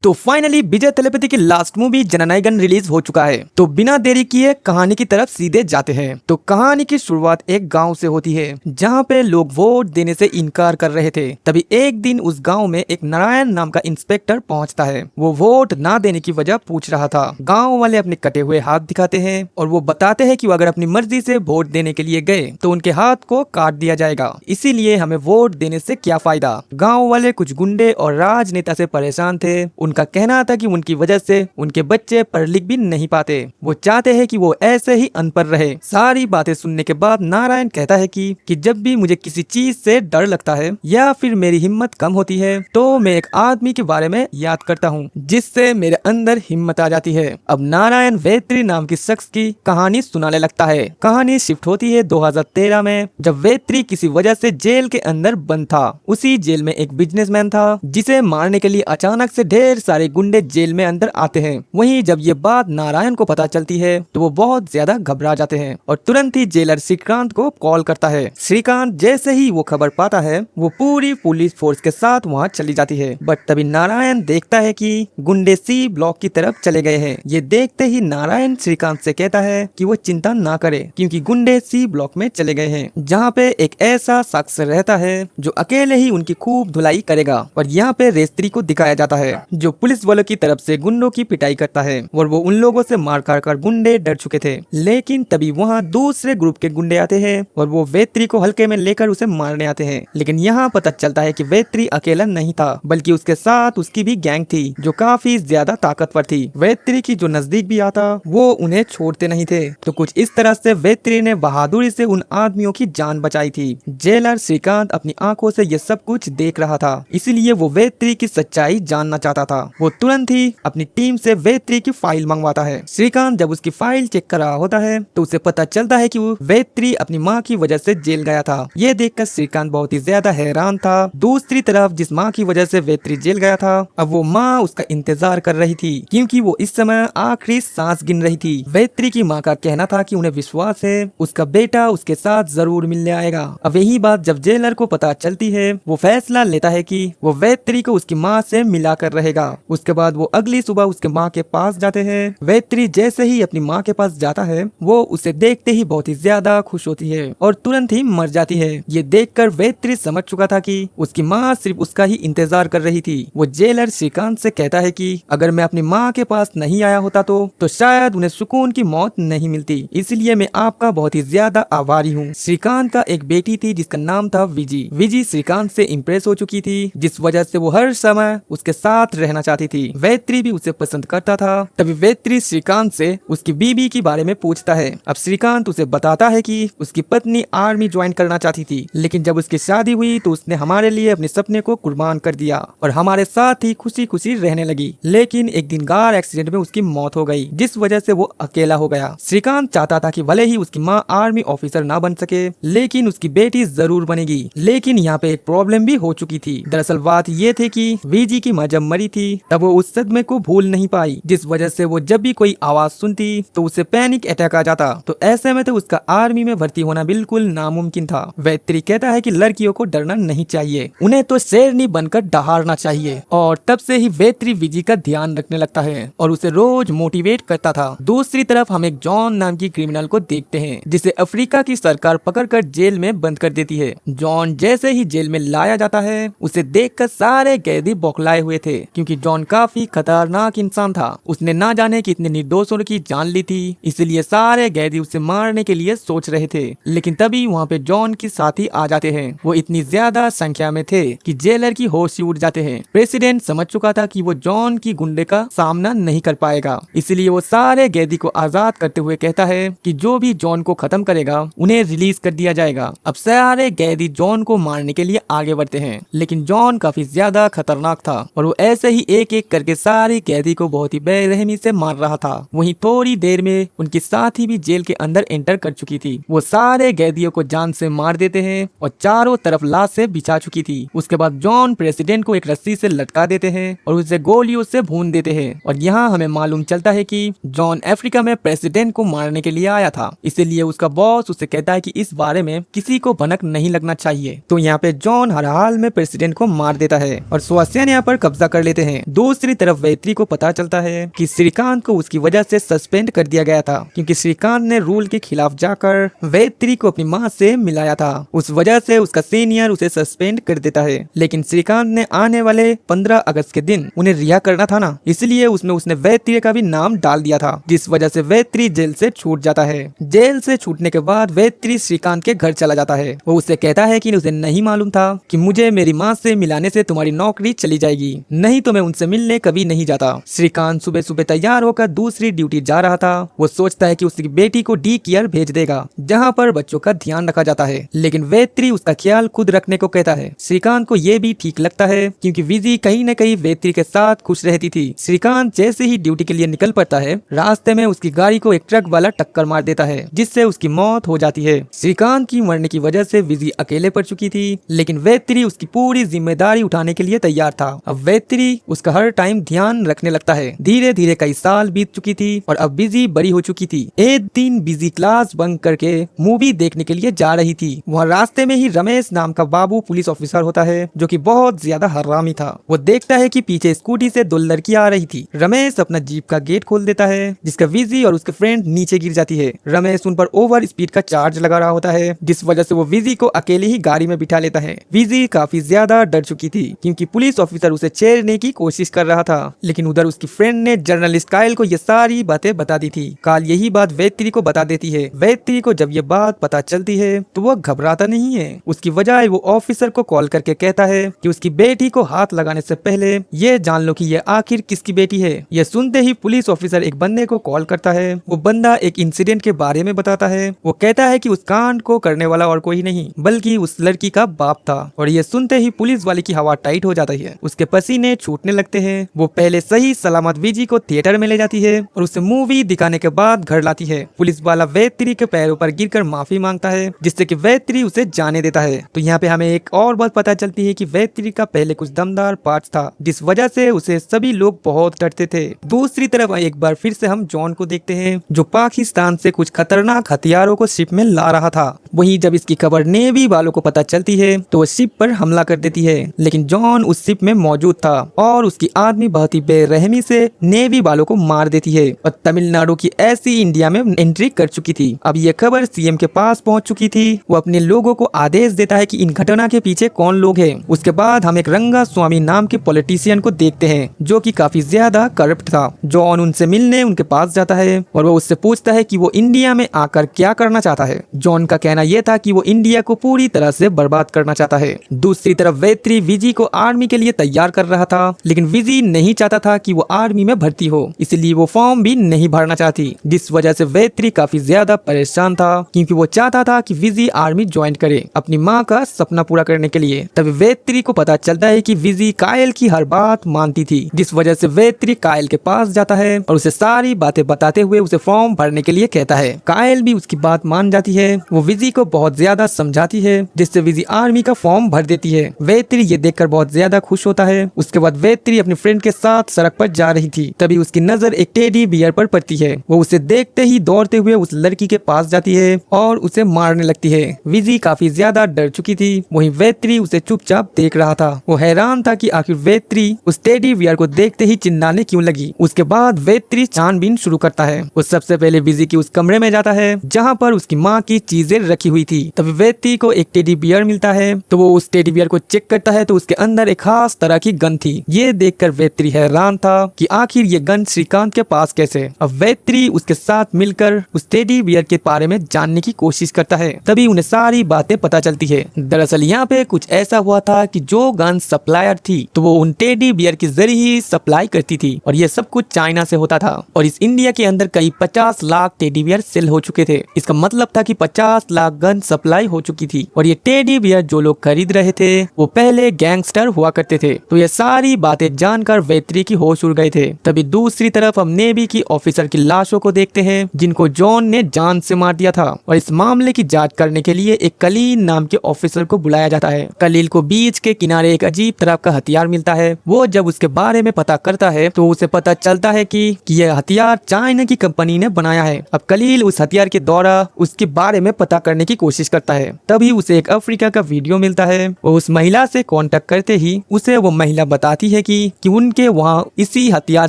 तो फाइनली विजय तलेपति की last movie जननायकन release हो चुका है। तो बिना देरी किए कहानी की तरफ सीधे जाते हैं। तो कहानी की शुरुआत एक गांव से होती है जहां पे लोग वोट देने से इनकार कर रहे थे। तभी एक दिन उस गांव में एक नारायण नाम का इंस्पेक्टर पहुंचता है। वो वोट ना देने की वजह पूछ रहा था। गाँव वाले अपने कटे हुए हाथ दिखाते हैं और वो बताते हैं कि वो अगर अपनी मर्जी से वोट देने के लिए गए तो उनके हाथ को काट दिया जाएगा, इसीलिए हमें वोट देने से क्या फायदा। गाँव वाले कुछ गुंडे और राजनेता से परेशान थे। उनका कहना था कि उनकी वजह से उनके बच्चे पढ़ लिख भी नहीं पाते। वो चाहते हैं कि वो ऐसे ही अनपढ़ रहे। सारी बातें सुनने के बाद नारायण कहता है कि जब भी मुझे किसी चीज से डर लगता है या फिर मेरी हिम्मत कम होती है तो मैं एक आदमी के बारे में याद करता हूँ जिससे मेरे अंदर हिम्मत आ जाती है। अब नारायण वेत्री नाम की शख्स की कहानी सुनाने लगता है। कहानी शिफ्ट होती है 2013 में, जब वेत्री किसी वजह से जेल के अंदर बंद था। उसी जेल में एक बिजनेसमैन था जिसे मारने के लिए अचानक से ढेर सारे गुंडे जेल में अंदर आते हैं। वहीं जब ये बात नारायण को पता चलती है तो वो बहुत ज्यादा घबरा जाते हैं और तुरंत ही जेलर श्रीकांत को कॉल करता है। श्रीकांत जैसे ही वो खबर पाता है वो पूरी पुलिस फोर्स के साथ वहाँ चली जाती है। बट तभी नारायण देखता है कि गुंडे सी ब्लॉक की तरफ चले गए हैं। ये देखते ही नारायण श्रीकांत से कहता है कि वो चिंता ना करे क्योंकि गुंडे सी ब्लॉक में चले गए हैं जहाँ पे एक ऐसा शख्स रहता है जो अकेले ही उनकी खूब धुलाई करेगा। और यहाँ पे रेस्त्री को दिखाया जाता है जो पुलिस वालों की तरफ से गुंडों की पिटाई करता है और वो उन लोगों से मार कर गुंडे डर चुके थे। लेकिन तभी वहाँ दूसरे ग्रुप के गुंडे आते हैं और वो वेत्री को हल्के में लेकर उसे मारने आते हैं। लेकिन यहाँ पता चलता है कि वेत्री अकेला नहीं था बल्कि उसके साथ उसकी भी गैंग थी जो काफी ज्यादा ताकतवर थी। वेत्री की जो नजदीक भी आता वो उन्हें छोड़ते नहीं थे। तो कुछ इस तरह से वेत्री ने बहादुरी से उन आदमियों की जान बचाई थी। जेलर श्रीकांत अपनी आंखों से ये सब कुछ देख रहा था, इसलिए वो वेत्री की सच्चाई जानना चाहता था। वो तुरंत ही अपनी टीम से वेत्री की फाइल मंगवाता है। श्रीकांत जब उसकी फाइल चेक कर रहा होता है तो उसे पता चलता है कि वो वेत्री अपनी माँ की वजह से जेल गया था। ये देखकर श्रीकांत बहुत ही ज्यादा हैरान था। दूसरी तरफ जिस माँ की वजह से वेत्री जेल गया था अब वो माँ उसका इंतजार कर रही थी क्योंकि वो इस समय आखिरी सांस गिन रही थी। वेत्री की माँ का कहना था कि उन्हें विश्वास है उसका बेटा उसके साथ जरूर मिलने आएगा। अब यही बात जब जेलर को पता चलती है वो फैसला लेता है कि वो वेत्री को उसकी माँ से मिला कर रहेगा। उसके बाद वो अगली सुबह उसके माँ के पास जाते हैं। वेत्री जैसे ही अपनी माँ के पास जाता है वो उसे देखते ही बहुत ही ज्यादा खुश होती है और तुरंत ही मर जाती है। ये देखकर वेत्री समझ चुका था कि उसकी माँ सिर्फ उसका ही इंतजार कर रही थी। वो जेलर श्रीकांत से कहता है कि अगर मैं अपनी माँ के पास नहीं आया होता तो शायद उन्हें सुकून की मौत नहीं मिलती, इसलिए मैं आपका बहुत ही ज्यादा आभारी हूँ। श्रीकांत का एक बेटी थी जिसका नाम था विजी। विजी श्रीकांत से इम्प्रेस हो चुकी थी जिस वजह से वो हर समय उसके साथ रहना चाहती थी। वेत्री भी उसे पसंद करता था। तभी वेत्री श्रीकांत से उसकी बीबी के बारे में पूछता है। अब श्रीकांत उसे बताता है कि उसकी पत्नी आर्मी ज्वाइन करना चाहती थी लेकिन जब उसकी शादी हुई तो उसने हमारे लिए अपने सपने को कुर्बान कर दिया और हमारे साथ ही खुशी खुशी रहने लगी। लेकिन एक दिन कार एक्सीडेंट में उसकी मौत हो गई जिस वजह से वो अकेला हो गया। श्रीकांत चाहता था कि भले ही उसकी माँ आर्मी ऑफिसर ना बन सके लेकिन उसकी बेटी जरूर बनेगी। लेकिन यहाँ पे एक प्रॉब्लम भी हो चुकी थी। दरअसल बात ये थी कि विजी की माँ जब मरी थी तब वो उस सदमे को भूल नहीं पाई जिस वजह से वो जब भी कोई आवाज सुनती तो उसे पैनिक अटैक आ जाता। तो ऐसे में तो उसका आर्मी में भर्ती होना बिल्कुल नामुमकिन था। वेत्री कहता है कि लड़कियों को डरना नहीं चाहिए, उन्हें तो शेरनी बनकर दहाड़ना चाहिए। और तब से ही वेत्री विजी का ध्यान रखने लगता है और उसे रोज मोटिवेट करता था। दूसरी तरफ हम एक जॉन नाम की क्रिमिनल को देखते हैं जिसे अफ्रीका की सरकार पकड़कर जेल में बंद कर देती है। जॉन जैसे ही जेल में लाया जाता है उसे देखकर सारे कैदी बौखलाए हुए थे क्योंकि जॉन काफी खतरनाक इंसान था। उसने ना जाने कितने निर्दोषों की जान ली थी, इसलिए सारे कैदी उसे मारने के लिए सोच रहे थे। लेकिन तभी वहाँ पे जॉन के साथी आ जाते हैं। वो इतनी ज्यादा संख्या में थे कि जेलर की होश ही उड़ जाते हैं। प्रेसिडेंट समझ चुका था कि वो जॉन की गुंडे का सामना नहीं कर पाएगा, इसलिए वो सारे कैदी को आजाद करते हुए कहता है कि जो भी जॉन को खत्म करेगा उन्हें रिलीज कर दिया जाएगा। अब सारे कैदी जॉन को मारने के लिए आगे बढ़ते हैं लेकिन जॉन काफी ज्यादा खतरनाक था और वो ऐसे ही एक एक करके सारे कैदी को बहुत ही बेरहमी से मार रहा था। वहीं थोड़ी देर में उनकी साथी भी जेल के अंदर एंटर कर चुकी थी। वो सारे कैदियों को जान से मार देते हैं और चारों तरफ लाश से बिछा चुकी थी। उसके बाद जॉन प्रेसिडेंट को एक रस्सी से लटका देते हैं और उसे गोलियों से भून देते हैं। और यहाँ हमें मालूम चलता है कि जॉन अफ्रीका में प्रेसिडेंट को मारने के लिए आया था, इसीलिए उसका बॉस उसे कहता है कि इस बारे में किसी को भनक नहीं लगना चाहिए। तो यहाँ पे जॉन हर हाल में प्रेसिडेंट को मार देता है और सुआसिया यहाँ पर कब्जा कर लेते हैं। हैं। दूसरी तरफ वेत्री को पता चलता है कि श्रीकांत को उसकी वजह से सस्पेंड कर दिया गया था, क्योंकि श्रीकांत ने रूल के खिलाफ जाकर वेत्री को अपनी माँ से मिलाया था। उस वजह से उसका सीनियर उसे सस्पेंड कर देता है। लेकिन श्रीकांत ने आने वाले 15 अगस्त के दिन उन्हें रिहा करना था ना, इसलिए उसने वेत्री का भी नाम डाल दिया था, जिस वजह से वेत्री जेल से छूट जाता है। जेल से छूटने के बाद वेत्री श्रीकांत के घर चला जाता है। वो उससे कहता है कि उसे नहीं मालूम था कि मुझे मेरी माँ से मिलाने से तुम्हारी नौकरी चली जाएगी, नहीं तो मैं उनसे मिलने कभी नहीं जाता। श्रीकांत सुबह सुबह तैयार होकर दूसरी ड्यूटी जा रहा था। वो सोचता है कि उसकी बेटी को डी केयर भेज देगा, जहाँ पर बच्चों का ध्यान रखा जाता है, लेकिन वेत्री उसका ख्याल खुद रखने को कहता है। श्रीकांत को ये भी ठीक लगता है, क्योंकि विजी कहीं न कहीं वेत्री के साथ खुश रहती थी। श्रीकांत जैसे ही ड्यूटी के लिए निकल पड़ता है, रास्ते में उसकी गाड़ी को एक ट्रक वाला टक्कर मार देता है, जिससे उसकी मौत हो जाती है। श्रीकांत की मरने की वजह से विजी अकेले पड़ चुकी थी, लेकिन वेत्री उसकी पूरी जिम्मेदारी उठाने के लिए तैयार था। अब वेत्री उसका हर टाइम ध्यान रखने लगता है। धीरे धीरे कई साल बीत चुकी थी और अब बिजी बड़ी हो चुकी थी। एक दिन बिजी क्लास बंक करके मूवी देखने के लिए जा रही थी। वहाँ रास्ते में ही रमेश नाम का बाबू पुलिस ऑफिसर होता है, जो कि बहुत ज्यादा हरामी था। वो देखता है कि पीछे स्कूटी से 2 लड़कियां आ रही थी। रमेश अपना जीप का गेट खोल देता है, जिसका विजी और उसके फ्रेंड नीचे गिर जाती है। रमेश उन पर ओवर स्पीड का चार्ज लगा रहा होता है, जिस वजह से वो विजी को अकेले ही गाड़ी में बिठा लेता है। विजी काफी ज्यादा डर चुकी थी, क्योंकि पुलिस ऑफिसर उसे छेड़ने की कोशिश कर रहा था। लेकिन उधर उसकी फ्रेंड ने जर्नलिस्ट कायल को ये सारी बातें बता दी थी। काल यही बात वेत्री को बता देती है। वेत्री को जब ये बात पता चलती है तो वो घबराता नहीं है। उसकी बजाय वो ऑफिसर को कॉल करके कहता है कि उसकी बेटी को हाथ लगाने से पहले ये जान लो कि ये आखिर किसकी बेटी है। यह सुनते ही पुलिस ऑफिसर एक बंदे को कॉल करता है। वो बंदा एक इंसिडेंट के बारे में बताता है। वो कहता है कि उस कांड को करने वाला और कोई नहीं बल्कि उस लड़की का बाप था। और ये सुनते ही पुलिस वाले की हवा टाइट हो जाती है, उसके पसीने छूटने लगते हैं। वो पहले सही सलामत विजी को थिएटर में ले जाती है और उसे मूवी दिखाने के बाद घर लाती है। पुलिस वाला वेत्री के पैरों पर गिरकर माफी मांगता है, जिससे कि वेत्री उसे जाने देता है। तो यहाँ पे हमें एक और बात पता चलती है कि वेत्री का पहले कुछ दमदार पार्ट था, जिस वजह से उसे सभी लोग बहुत डरते थे। दूसरी तरफ एक बार फिर से हम जॉन को देखते हैं, जो पाकिस्तान से कुछ खतरनाक हथियारों को शिप में ला रहा था। वहीं जब इसकी खबर नेवी वालों को पता चलती है तो वो शिप पर हमला कर देती है, लेकिन जॉन उस शिप में मौजूद था और उसकी आर्मी बहुत ही बेरहमी से नेवी वालों को मार देती है। और तमिलनाडु की ऐसी इंडिया में एंट्री कर चुकी थी। अब ये खबर सीएम के पास पहुंच चुकी थी। वो अपने लोगों को आदेश देता है कि इन घटना के पीछे कौन लोग हैं। उसके बाद हम एक रंगा स्वामी नाम के पॉलिटिशियन को देखते हैं, जो कि काफी ज्यादा करप्ट था। जॉन उनसे मिलने उनके पास जाता है और वो उससे पूछता है कि वो इंडिया में आकर क्या करना चाहता है। जॉन का कहना यह था कि वो इंडिया को पूरी तरह से बर्बाद करना चाहता है। दूसरी तरफ वेत्री विजी को आर्मी के लिए तैयार कर रहा था, लेकिन विजी नहीं चाहता था कि वो आर्मी में भर्ती हो, इसलिए वो फॉर्म भी नहीं भरना चाहती, जिस वजह से वेत्री काफी ज्यादा परेशान था, क्योंकि वो चाहता था कि विजी आर्मी ज्वाइन करे अपनी माँ का सपना पूरा करने के लिए। तभी वेत्री को पता चलता है कि विजी कायल की हर बात मानती थी, जिस वजह से वेत्री कायल के पास जाता है और उसे सारी बातें बताते हुए उसे फॉर्म भरने के लिए कहता है। कायल भी उसकी बात मान जाती है। वो विजी को बहुत ज्यादा समझाती है, जिससे विजी आर्मी का फॉर्म भर देती है। वेत्री ये देखकर बहुत ज्यादा खुश होता है। उसके बाद वेत्री अपने फ्रेंड के साथ सड़क पर जा रही थी, तभी उसकी नजर एक टेडी बियर पर पड़ती है। वो उसे देखते ही दौड़ते हुए उस लड़की के पास जाती है और उसे मारने लगती है। विजी काफी ज्यादा डर चुकी थी। वहीं वेत्री उसे चुपचाप देख रहा था। वो हैरान था कि आखिर वेत्री उस टेडी बियर को देखते ही चिल्लाने क्यों लगी। उसके बाद वेत्री छानबीन शुरू करता है। वो सबसे पहले विजी की उस कमरे में जाता है जहाँ पर उसकी माँ की चीजें रखी हुई थी। तभी वेत्री को एक टेडी बियर मिलता है, तो वो उस टेडी बियर को चेक करता है तो उसके अंदर एक खास तरह की गन थी। ये देखकर वेत्री हैरान था कि आखिर ये गन श्रीकांत के पास कैसे। अब वेत्री उसके साथ मिलकर उस टेडी बियर के बारे में जानने की कोशिश करता है। तभी उन्हें सारी बातें पता चलती है। दरअसल यहाँ पे कुछ ऐसा हुआ था कि जो गन सप्लायर थी तो वो उन टेडी बियर के जरिए ही सप्लाई करती थी, और ये सब कुछ चाइना से होता था। और इस इंडिया के अंदर कई 50 लाख टेडी बियर सेल हो चुके थे। इसका मतलब था कि 50 लाख गन सप्लाई हो चुकी थी, और ये टेडी बियर जो लोग खरीद रहे थे वो पहले गैंगस्टर हुआ करते थे। तो ये सारी बातें जानकर वेत्री की होश उड़ गए थे। तभी दूसरी तरफ हम नेवी की ऑफिसर की लाशों को देखते हैं, जिनको जॉन ने जान से मार दिया था। और इस मामले की जांच करने के लिए एक कलील नाम के ऑफिसर को बुलाया जाता है। कलील को बीच के किनारे एक अजीब तरह का हथियार मिलता है। वो जब उसके बारे में पता करता है तो उसे पता चलता है कि यह हथियार चाइना की कंपनी ने बनाया है। अब कलील उस हथियार के द्वारा उसके बारे में पता करने की कोशिश करता है। तभी उसे एक अफ्रीका का वीडियो मिलता है। वो उस महिला से कांटेक्ट करते ही उसे वो महिला बताती है है कि उनके वहाँ इसी हथियार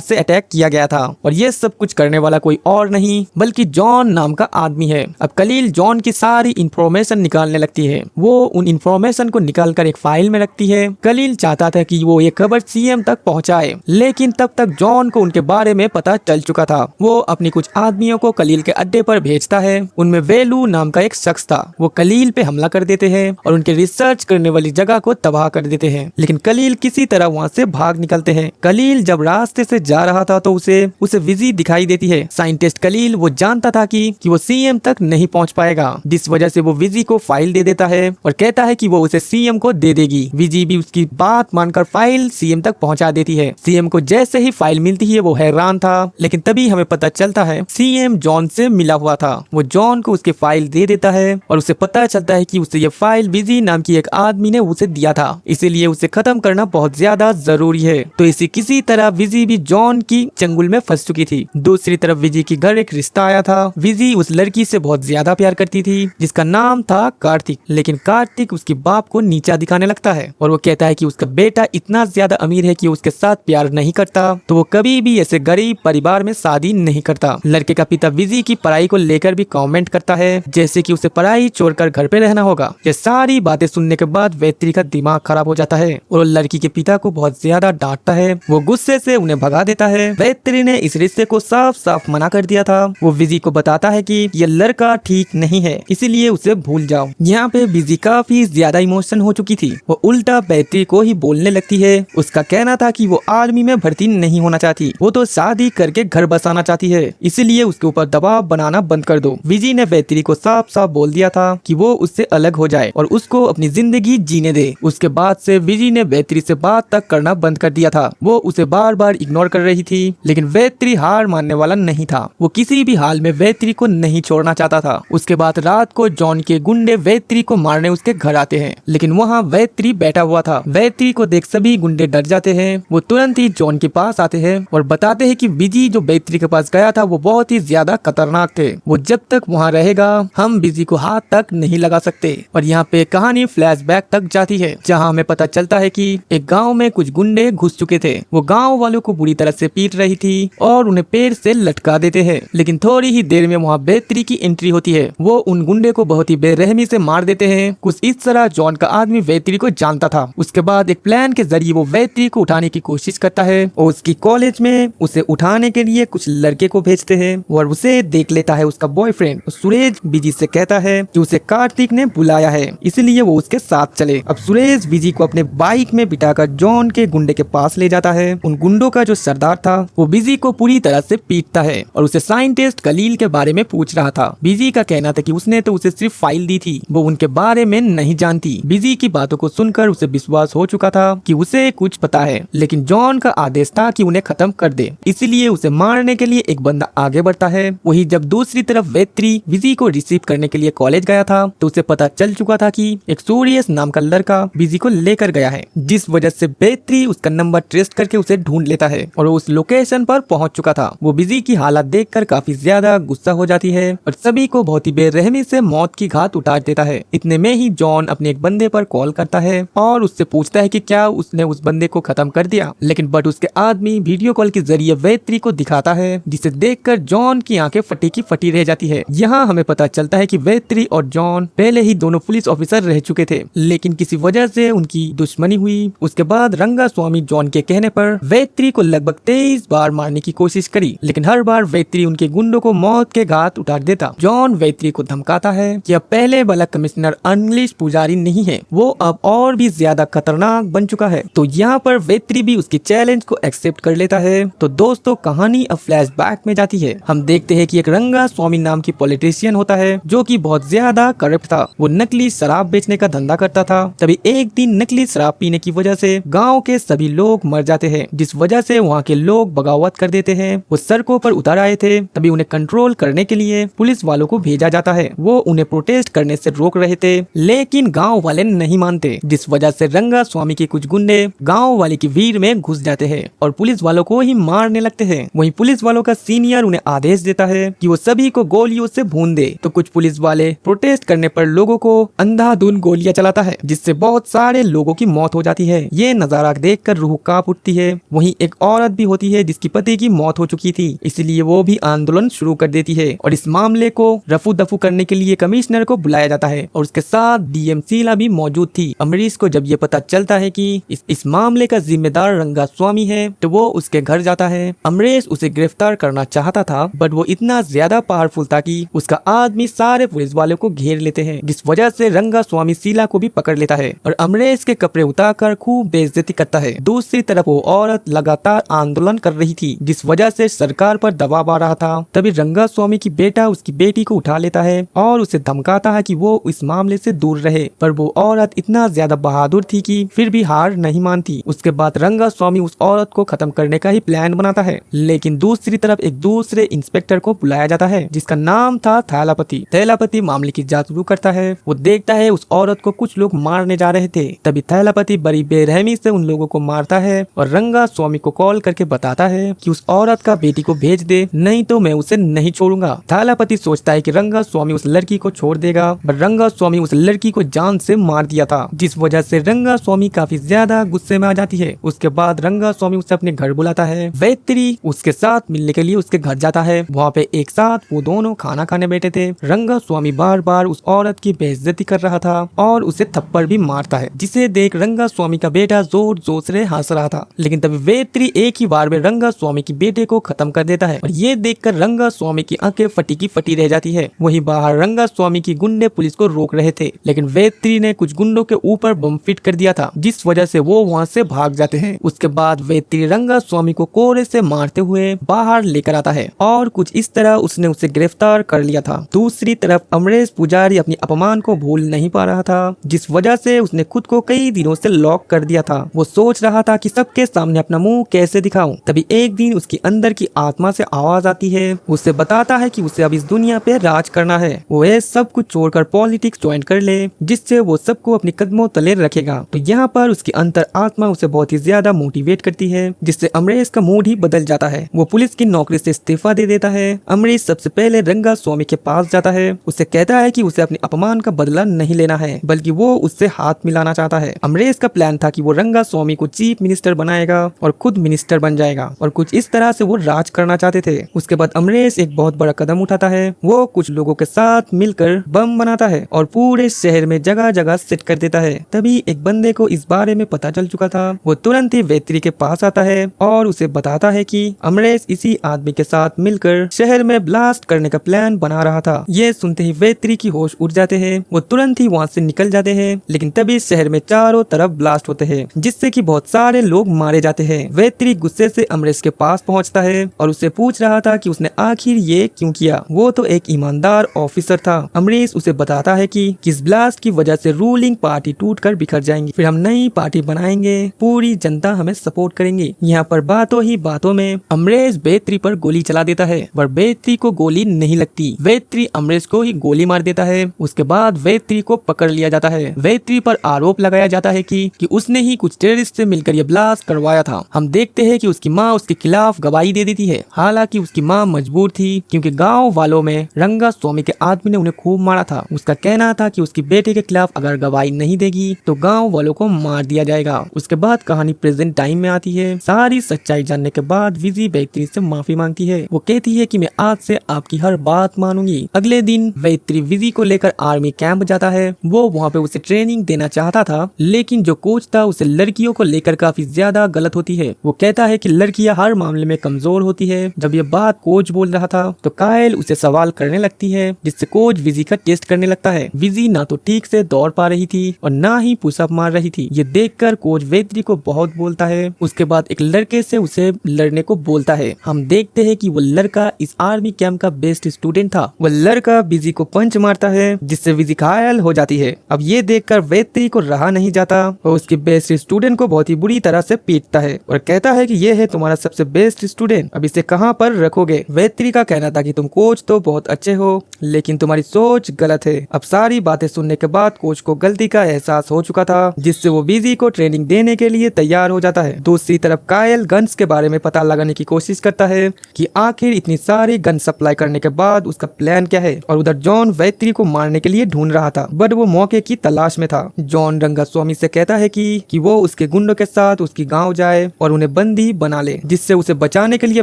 से अटैक किया गया था और ये सब कुछ करने वाला कोई और नहीं बल्कि जॉन नाम का आदमी है। अब कलील जॉन की सारी इंफॉर्मेशन निकालने लगती है। वो उन इंफॉर्मेशन को निकालकर एक फाइल में रखती है। कलील चाहता था कि वो ये खबर सीएम तक पहुंचाए, लेकिन तब तक जॉन को उनके बारे में पता चल चुका था। वो अपनी कुछ आदमियों को कलील के अड्डे पर भेजता है। उनमें वेलू नाम का एक शख्स था। वो कलील पे हमला कर देते हैं और उनके रिसर्च करने वाली जगह को तबाह कर देते हैं, लेकिन कलील किसी तरह वहाँ से भाग निकलते हैं। कलील जब रास्ते से जा रहा था तो उसे विजी दिखाई देती है। साइंटिस्ट कलील वो जानता था कि वो सीएम तक नहीं पहुँच पाएगा, जिस वजह से वो विजी को फाइल दे देता है और कहता है कि वो उसे सीएम को दे देगी। विजी भी उसकी बात मानकर फाइल सीएम तक पहुंचा देती है। सीएम को जैसे ही फाइल मिलती है वो हैरान था, लेकिन तभी हमें पता चलता है सीएम जॉन से मिला हुआ था। वो जॉन को उसकी फाइल दे देता है और उसे पता चलता है कि उसे ये फाइल विजी नाम की एक आदमी ने उसे दिया था, इसीलिए उसे खत्म करना बहुत ज्यादा जरूरी है। तो इसी किसी तरह विजी भी जॉन की चंगुल में फंस चुकी थी। दूसरी तरफ विजी की घर एक रिश्ता आया था। विजी उस लड़की से बहुत ज्यादा प्यार करती थी जिसका नाम था कार्तिक, लेकिन कार्तिक उसके बाप को नीचा दिखाने लगता है और वो कहता है कि उसका बेटा इतना ज्यादा अमीर है कि उसके साथ प्यार नहीं करता, तो वो कभी भी ऐसे गरीब परिवार में शादी नहीं करता। लड़के का पिता विजी की पढ़ाई को लेकर भी कमेंट करता है, जैसे कि उसे पढ़ाई छोड़कर घर पे रहना होगा। ये सारी बातें सुनने के बाद वेत्री का दिमाग खराब हो जाता है और लड़की के पिता को बहुत ज्यादा डांटता है। वो गुस्से से उन्हें भगा देता है। वेत्री ने इस रिश्ते को साफ साफ मना कर दिया था। वो विजी को बताता है कि ये लड़का ठीक नहीं है, इसीलिए उसे भूल जाओ। यहाँ पे विजी काफी ज्यादा इमोशन हो चुकी थी। वो उल्टा वेत्री को ही बोलने लगती है। उसका कहना था कि वो आर्मी में भर्ती नहीं होना चाहती, वो तो शादी करके घर बसाना चाहती है, इसीलिए उसके ऊपर दबाव बनाना बंद कर दो। विजी ने वेत्री को साफ साफ बोल दिया था कि वो उससे अलग हो जाए और उसको अपनी जिंदगी जीने दे। उसके बाद से विजी ने वेत्री से बात तक करना बंद कर दिया था। वो उसे बार बार इग्नोर कर रही थी, लेकिन वेत्री हार मानने वाला नहीं था। वो किसी भी हाल में वेत्री को नहीं छोड़ना चाहता था। उसके बाद रात को जॉन के गुंडे वेत्री को मारने उसके घर आते हैं, लेकिन वहाँ वेत्री बैठा हुआ था। वेत्री को देख सभी गुंडे डर जाते हैं। वो तुरंत ही जॉन के पास आते हैं और बताते हैं कि विजी जो वेत्री के पास गया था वो बहुत ही ज्यादा खतरनाक थे। वो जब तक वहाँ रहेगा हम विजी को हाथ तक नहीं लगा सकते। और यहाँ पे कहानी फ्लैशबैक तक जाती है, जहाँ हमें पता चलता है कि एक गाँव में कुछ गुंडे घुस चुके थे। वो गाँव वालों को बुरी तरह से पीट रही थी और उन्हें पेड़ से लटका देते हैं, लेकिन थोड़ी ही देर में वहाँ वेत्री की एंट्री होती है। वो उन गुंडे को बहुत ही बेरहमी से मार देते हैं। कुछ इस तरह जॉन का आदमी वेत्री को जानता था। उसके बाद एक प्लान के जरिए वो वेत्री को उठाने की कोशिश करता है और उसकी कॉलेज में उसे उठाने के लिए कुछ लड़के को भेजते हैं और उसे देख लेता है उसका बॉयफ्रेंड सुरेश। विजी से कहता है कि उसे कार्तिक ने बुलाया है, इसलिए वो उसके साथ चले। अब सुरेश विजी को अपने बाइक में बिठाकर जॉन के गुंडे के पास ले जाता है। उन गुंडों का जो सरदार था वो विजी को पूरी तरह से पीटता है और उसे साइंटिस्ट कलील के बारे में पूछ रहा था। विजी का कहना था कि उसने तो उसे सिर्फ फाइल दी थी, वो उनके बारे में नहीं जानती। विजी की बातों को सुनकर उसे विश्वास हो चुका था कि उसे कुछ पता है, लेकिन जॉन का आदेश था कि उन्हें खत्म कर दे, इसीलिए उसे मारने के लिए एक बंदा आगे बढ़ता है। वही जब दूसरी तरफ वेत्री विजी को रिसीव करने के लिए कॉलेज गया था तो उसे पता चल चुका था कि एक सूर्यस नाम का लड़का विजी को लेकर गया है, जिस वजह से वेत्री उसका नंबर ट्रेस करके उसे ढूंढ लेता है और उस लोकेशन पर पहुंच चुका था। वो विजी की हालत देखकर काफी ज्यादा गुस्सा हो जाती है और सभी को बहुत ही बेरहमी से मौत की घात उतार देता है। इतने में ही जॉन अपने एक बंदे पर कॉल करता है और उससे पूछता है कि क्या उसने उस बंदे को खत्म कर दिया, लेकिन बट उसके आदमी वीडियो कॉल के जरिए वेत्री को दिखाता है, जिसे देखकर जॉन की आंखें फटी की फटी रह जाती है। यहाँ हमें पता चलता है कि वेत्री और जॉन पहले ही दोनों पुलिस ऑफिसर रह चुके थे, लेकिन किसी वजह से उनकी दुश्मनी हुई। उसके बाद रंगा स्वामी जॉन के कहने पर वेत्री को लगभग 23 बार मारने की कोशिश करी, लेकिन हर बार वेत्री उनके गुंडों को मौत के घाट उतार देता। जॉन वेत्री को धमकाता है कि अब पहले वाला कमिश्नर इंग्लिश पुजारी नहीं है, वो अब और भी ज्यादा खतरनाक बन चुका है। तो यहाँ पर वेत्री भी उसकी चैलेंज को एक्सेप्ट कर लेता है। तो दोस्तों कहानी अब फ्लैशबैक में जाती है। हम देखते हैं कि एक रंगा स्वामी नाम की पॉलिटिशियन होता है जो कि बहुत ज्यादा करप्ट था। वो नकली शराब बेचने का धंधा करता था। तभी एक दिन नकली शराब पीने की वजह से गांव के सभी लोग मर जाते हैं, जिस वजह से वहाँ के लोग बगावत कर देते हैं। वो सड़कों पर उतर आए थे, तभी उन्हें कंट्रोल करने के लिए पुलिस वालों को भेजा जाता है। वो उन्हें प्रोटेस्ट करने से रोक रहे थे, लेकिन गाँव वाले नहीं मानते, जिस वजह से रंगा स्वामी के कुछ गुंडे गाँव वाले की भीड़ में घुस जाते हैं और पुलिस वालों को ही मारने लगते हैं। वहीं पुलिस वालों का सीनियर उन्हें आदेश देता है कि वो सभी को गोलियों से भून दे। तो कुछ पुलिस वाले प्रोटेस्ट करने पर लोगों को अंधाधुंध गोलियां चलाता है, जिससे बहुत सारे लोगों की मौत हो जाती है। ये नजारा देख देखकर रूह कांप उठती है। वहीं एक औरत भी होती है जिसकी पति की मौत हो चुकी थी, इसलिए वो भी आंदोलन शुरू कर देती है और इस मामले को रफू दफू करने के लिए कमिश्नर को बुलाया जाता है और उसके साथ डीएम शीला भी मौजूद थी। अमरीश को जब ये पता चलता है कि इस मामले का जिम्मेदार रंगास्वामी है तो वो उसके घर जाता है। अमरीश उसे गिरफ्तार करना चाहता था बट वो इतना ज्यादा पावरफुल था कि उसका आदमी सारे पुलिस वालों को घेर लेते हैं, जिस वजह से रंगास्वामी शीला को भी पकड़ लेता है और अमरीश के कपड़े उतारकर खूब बेइज्जती करता है। दूसरी तरफ वो औरत लगातार आंदोलन कर रही थी जिस वजह से सरकार पर दबाव आ रहा था। तभी रंगास्वामी की बेटा उसकी बेटी को उठा लेता है और उसे धमकाता है कि वो इस मामले से दूर रहे, पर वो औरत इतना ज्यादा बहादुर थी कि फिर भी हार नहीं मानती। उसके बाद रंगास्वामी उस औरत को खत्म करने का ही प्लान बनाता है, लेकिन दूसरी तरफ एक दूसरे इंस्पेक्टर को बुलाया जाता है जिसका नाम था थैलापति। थैलापति मामले की जांच शुरू करता है। वो देखता है उस औरत को कुछ लोग मारने जा रहे थे। तभी थैलापति बड़ी बेरहमी से उन लोगों को मारता है और रंगास्वामी को कॉल करके बताता है कि उस औरत का बेटी को भेज दे, नहीं तो मैं उसे नहीं छोड़ूंगा। थैलापति सोचता है कि रंगास्वामी उस लड़की को छोड़ देगा, पर रंगास्वामी उस लड़की को जान से मार दिया था, जिस वजह से रंगास्वामी काफी ज्यादा गुस्से में आ जाती है। उसके बाद रंगास्वामी उसे अपने घर बुलाता है। वेत्री उसके साथ मिलने के लिए उसके घर जाता है। वहाँ पे एक साथ वो दोनों खाना खाने बैठे थे। रंगास्वामी बार बार उस औरत की बेइज्जती कर रहा था और उसे थप्पड़ भी मारता है, जिसे देख रंगास्वामी का बेटा जोर जोर से हंस रहा था। लेकिन तभी वेत्री एक ही बार में रंगास्वामी की बेटे को खत्म कर देता है और ये देखकर रंगास्वामी की आंखें फटी की फटी रह जाती है। वहीं बाहर रंगास्वामी की गुंडे पुलिस को रोक रहे थे, लेकिन वेत्री ने कुछ गुंडों के ऊपर बम फिट कर दिया था, जिस वजह से वो वहाँ से भाग जाते हैं। उसके बाद वेत्री रंगास्वामी को कोरे से मारते हुए बाहर लेकर आता है और कुछ इस तरह उसने उसे गिरफ्तार कर लिया था। दूसरी तरफ अमरीश पुजारी अपनी अपमान को भूल नहीं पा रहा था, जिस वजह से उसने खुद को कई दिनों से लॉक कर दिया था। वो सोच रहा था कि सबके सामने अपना मुंह कैसे दिखाऊं। तभी एक दिन उसके अंदर की आत्मा से आवाज आती है, उसे बताता है कि उसे अब इस दुनिया पे राज करना है। वो ये सब कुछ छोड़कर पॉलिटिक्स ज्वाइन कर ले, जिससे वो सबको अपने कदमों तले रखेगा। तो यहाँ पर उसकी अंतर आत्मा उसे बहुत ही ज्यादा मोटिवेट करती है, जिससे अमरीश का मूड ही बदल जाता है। वो पुलिस की नौकरी से इस्तीफा दे देता है। अमरीश सबसे पहले रंगास्वामी के पास जाता है। उसे कहता है कि उसे अपने अपमान का बदला नहीं लेना है, बल्कि वो उससे हाथ मिलाना चाहता है। अमरीश का प्लान था कि वो रंगास्वामी को चीफ मिनिस्टर बनाएगा और खुद मिनिस्टर बन जाएगा और कुछ इस तरह से वो राज करना चाहते थे। उसके बाद अमरीश एक बहुत बड़ा कदम उठाता है। वो कुछ लोगों के साथ मिलकर बम बनाता है और पूरे शहर में जगह जगह सेट कर देता है। तभी एक बंदे को इस बारे में पता चल चुका था। वो तुरंत ही वेत्री के पास आता है और उसे बताता है कि अमरीश इसी आदमी के साथ मिलकर शहर में ब्लास्ट करने का प्लान बना रहा था। ये सुनते ही वेत्री की होश उड़ जाते हैं। वो तुरंत ही वहाँ से निकल जाते हैं, लेकिन तभी शहर में चारों तरफ ब्लास्ट होते हैं, जिससे कि बहुत सारे लोग मारे जाते हैं। वेत्री गुस्से से अमरीश के पास पहुँचता है और उससे पूछ रहा था कि उसने आखिर ये क्यों किया। वो तो एक ईमानदार ऑफिसर था। अमरीश उसे बताता है कि इस ब्लास्ट की वजह से रूलिंग पार्टी टूटकर बिखर जाएंगी, फिर हम नई पार्टी बनाएंगे, पूरी जनता हमें सपोर्ट करेंगी। यहाँ पर बातों ही बातों में अमरीश वेत्री पर गोली चला देता है, पर वेत्री को गोली नहीं लगती। वेत्री अमरीश को ही गोली मार देता है। उसके बाद वेत्री को पकड़ लिया जाता है। वेत्री पर आरोप लगाया जाता है कि उसने ही कुछ टेररिस्ट से मिलकर ये ब्लास्ट करवाया था। हम देखते हैं कि उसकी माँ उसके खिलाफ गवाही दे देती है। हालांकि उसकी माँ मजबूर थी, क्योंकि गांव वालों में रंगास्वामी के आदमी ने उन्हें खूब मारा था। उसका कहना था कि उसकी बेटे के खिलाफ अगर गवाही नहीं देगी तो गांव वालों को मार दिया जाएगा। उसके बाद कहानी प्रेजेंट टाइम में आती है। सारी सच्चाई जानने के बाद विजी वेत्री से माफी मांगती है। वो कहती है कि मैं आज से आपकी हर बात मानूंगी। अगले दिन वेत्री विजी को लेकर आर्मी कैंप जाता है। वो वहाँ पे उसे ट्रेनिंग देना चाहता था, लेकिन जो कोच था उसे लड़कियों को लेकर काफी ज्यादा गलत होती है। वो कहता है कि लड़कियां हर मामले में कमजोर होती है। जब ये बात कोच बोल रहा था तो कायल उसे सवाल करने लगती है, जिससे कोच विजी का टेस्ट करने लगता है। विजी ना तो ठीक से दौड़ पा रही थी और ना ही पुशअप मार रही थी। ये देखकर कोच वेत्री को बहुत बोलता है। उसके बाद एक लड़के से उसे लड़ने को बोलता है। हम देखते हैं कि वो लड़का इस आर्मी कैंप का बेस्ट स्टूडेंट था। वो लड़का विजी को पंच मारता है, जिससे विजी घायल हो जाती है। अब ये देखकर वेत्री को रहा नहीं जाता और उसके बेस्ट स्टूडेंट को बहुत ही बुरी तरह से पीटता है और कहता है कि ये है तुम्हारा सबसे बेस्ट स्टूडेंट, अब इसे कहाँ पर रखोगे। वेत्री का कहना था कि तुम कोच तो बहुत अच्छे हो, लेकिन तुम्हारी सोच गलत है। अब सारी बातें सुनने के बाद कोच को गलती का एहसास हो चुका था, जिससे वो विजी को ट्रेनिंग देने के लिए तैयार हो जाता है। दूसरी तरफ कायल गन्स के बारे में पता लगाने की कोशिश करता है कि आखिर इतनी सारी गन सप्लाई करने के बाद उसका प्लान क्या है, और उधर जॉन वेत्री को मारने के लिए ढूंढ रहा था, बट वो मौके की तलाश में था। जॉन रंगास्वामी से कहता है कि वो उसके गुंडों वालों के साथ उसकी गांव जाए और उन्हें बंदी बना ले, जिससे उसे बचाने के लिए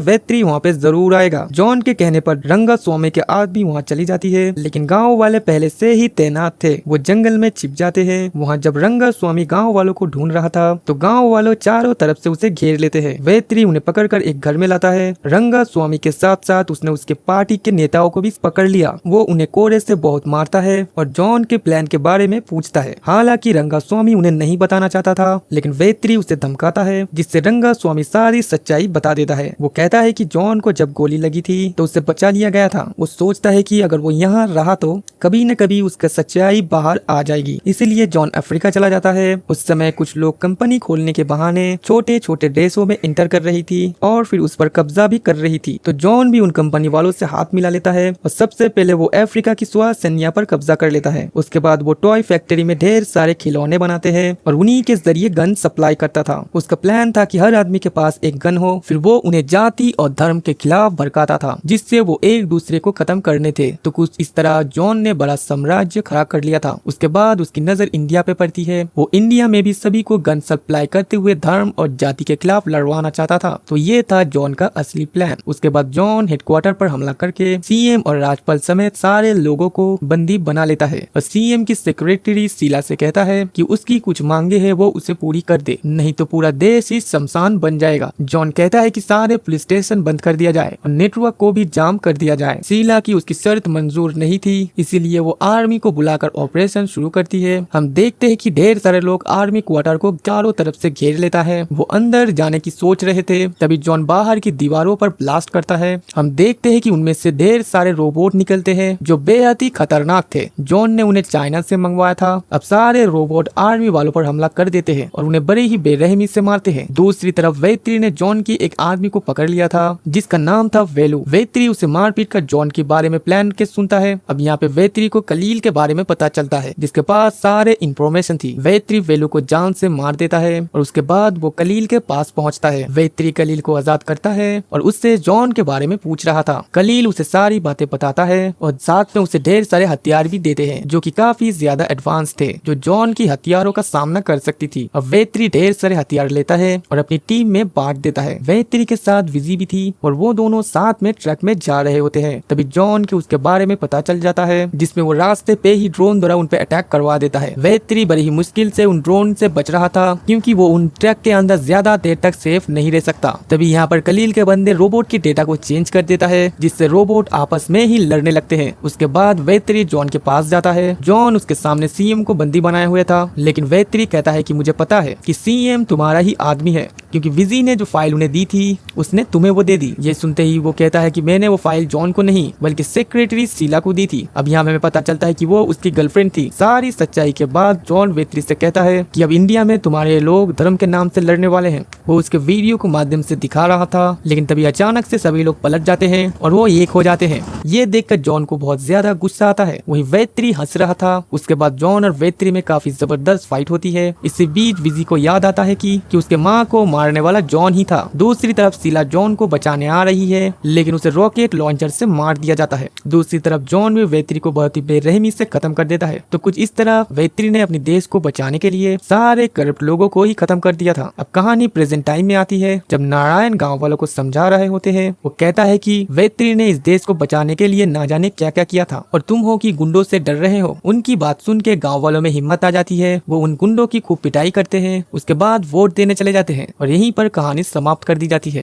वेत्री वहाँ पे जरूर आएगा। जॉन के कहने पर रंगास्वामी के आदमी वहाँ चली जाती है, लेकिन गाँव वाले पहले से ही तैनात थे। वो जंगल में छिप जाते हैं। वहाँ जब रंगास्वामी गाँव वालों को ढूंढ रहा था तो गाँव वालों चारों तरफ से उसे घेर लेते हैं। वेत्री उन्हें पकड़कर एक घर में लाता है। रंगास्वामी के साथ साथ उसने उसके पार्टी के नेताओं को भी पकड़ लिया। वो उन्हें कोड़े से बहुत मारता है और जॉन के प्लान के बारे में पूछता है। हालांकि रंगास्वामी उन्हें नहीं बताना चाहता था, लेकिन वेत्री उसे धमकाता है, जिससे रंगास्वामी सारी सच्चाई बता देता है। वो कहता है कि जॉन को जब गोली लगी थी तो उसे बचा लिया गया था। वो सोचता है कि अगर वो यहाँ रहा तो कभी न कभी उसका सच्चाई बाहर आ जाएगी, इसीलिए जॉन अफ्रीका चला जाता है। उस समय कुछ लोग कंपनी खोलने के बहाने छोटे छोटे देशों में इंटर कर रही थी और फिर उस पर कब्जा भी कर रही थी। तो जॉन भी उन कंपनी वालों से हाथ मिला लेता है और सबसे पहले वो अफ्रीका की स्वासैन्या पर कब्जा कर लेता है। उसके बाद वो टॉय फैक्ट्री में ढेर सारे खिलौने बनाते हैं और उन्हीं के जरिए गन सप्लाई करता था। उसका प्लान था कि हर आदमी के पास एक गन हो, फिर वो उन्हें जाति और धर्म के खिलाफ भड़काता था, जिससे वो एक दूसरे को खत्म करने थे। तो कुछ इस तरह जॉन ने बड़ा साम्राज्य खड़ा कर लिया था। उसके बाद उसकी नजर इंडिया पे पड़ती है। वो इंडिया में भी सभी को गन सप्लाई करते हुए धर्म और जाति के खिलाफ लड़वाना चाहता था। तो ये था जॉन का असली प्लान। उसके बाद जॉन हेडक्वार्टर पर हमला करके सीएम और राज्यपाल समेत सारे लोगों को बंदी बना लेता है और सीएम की सेक्रेटरी शीला से कहता है कि उसकी कुछ मांगे है वो उसे पूरी कर दे, नहीं तो पूरा देश ही शमशान बन जाएगा। जॉन कहता है कि सारे पुलिस स्टेशन बंद कर दिया जाए और नेटवर्क को भी जाम कर दिया जाए। शीला की उसकी शर्त मंजूर नहीं थी, इसीलिए वो आर्मी को बुलाकर ऑपरेशन शुरू करती है। हम देखते हैं कि ढेर सारे लोग आर्मी क्वार्टर को चारों तरफ से घेर लेता है। वो अंदर जाने की सोच रहे थे, तभी जॉन बाहर की दीवारों पर ब्लास्ट करता है। हम देखते हैं कि उनमें से ढेर सारे रोबोट निकलते हैं जो बेहद ही खतरनाक थे। जॉन ने उन्हें चाइना से मंगवाया था। अब सारे रोबोट आर्मी वालों पर हमला कर देते हैं और उन्हें बड़े ही बेरहमी से मारते हैं। दूसरी तरफ वेत्री ने जॉन की एक आदमी को पकड़ लिया था जिसका नाम था वेलू। वेत्री उसे मारपीट कर जॉन के बारे में प्लान के सुनता है। अब यहाँ पे वेत्री को कलील के बारे में पता चलता है, जिसके पास सारे इंफॉर्मेशन थी। वेत्री वेलू को जान से मार देता है और उसके बाद वो कलील के पास पहुंचता है। वेत्री कलील को आजाद करता है और उससे जॉन के बारे में पूछ रहा था। कलील उसे सारी बातें बताता है और साथ में उसे ढेर सारे हथियार भी देते हैं जो कि काफी ज्यादा एडवांस थे, जो जॉन की हथियारों का सामना कर सकती थी। अब वेत्री ढेर सारे हथियार लेता है और अपनी टीम में बांट देता है। वेत्री के साथ विजी भी थी और वो दोनों साथ में ट्रक में जा रहे होते हैं। तभी जॉन के उसके बारे में पता चल जाता है, जिसमें वो रास्ते पे ही ड्रोन द्वारा उन पे अटैक करवा देता है। वेत्री बड़ी ही मुश्किल से उन ड्रोन से बच रहा था क्योंकि वो उन ट्रक के अंदर ज्यादा देर तक सेफ नहीं रह सकता। तभी यहाँ पर कलील के बंदे रोबोट की डेटा को चेंज कर देता है, जिससे रोबोट आपस में ही लड़ने लगते हैं। उसके बाद वेत्री जॉन के पास जाता है। जॉन उसके सामने सीएम को बंदी बनाया हुआ था, लेकिन वेत्री कहता है कि मुझे पता है कि सीएम तुम्हारा ही आदमी है, क्योंकि विजी ने जो फाइल उन्हें दी थी उसने तुम्हें वो दे दी। ये सुनते ही वो कहता है कि मैंने वो फाइल जॉन को नहीं बल्कि सेक्रेटरी शीला को दी थी। अब यहाँ हमें पता चलता है कि वो उसकी गर्लफ्रेंड थी। सारी सच्चाई के बाद जॉन वेत्री से कहता है कि अब इंडिया में तुम्हारे लोग धर्म के नाम से लड़ने वाले हैं। वो उसके वीडियो को माध्यम से दिखा रहा था, लेकिन तभी अचानक से सभी लोग पलट जाते हैं और वो एक हो जाते हैं। ये देखकर जॉन को बहुत ज्यादा गुस्सा आता है। वही वेत्री हंस रहा था। उसके बाद जॉन और वेत्री में काफी जबरदस्त फाइट होती है। इसी बीच विजी को याद आता है कि उसके माँ को मारने वाला जॉन ही था। दूसरी तरफ शीला जॉन को बचाने आ रही है, लेकिन उसे रॉकेट लॉन्चर से मार दिया जाता है। दूसरी तरफ जॉन भी वेत्री को बहुत ही बेरहमी से खत्म कर देता है। तो कुछ इस तरह वेत्री ने अपने देश को बचाने के लिए सारे करप्ट लोगों को ही खत्म कर दिया था। अब कहानी प्रेजेंट टाइम में आती है, जब नारायण गाँव वालों को समझा रहे होते हैं। वो कहता है कि वेत्री ने इस देश को बचाने के लिए ना जाने क्या क्या किया था और तुम हो कि गुंडों से डर रहे हो। उनकी बात सुन के गाँव वालों में हिम्मत आ जाती है। वो उन गुंडों की खूब पिटाई करते हैं। उसके बाद वोट देने चले जाते हैं और यहीं पर कहानी समाप्त कर दी जाती है।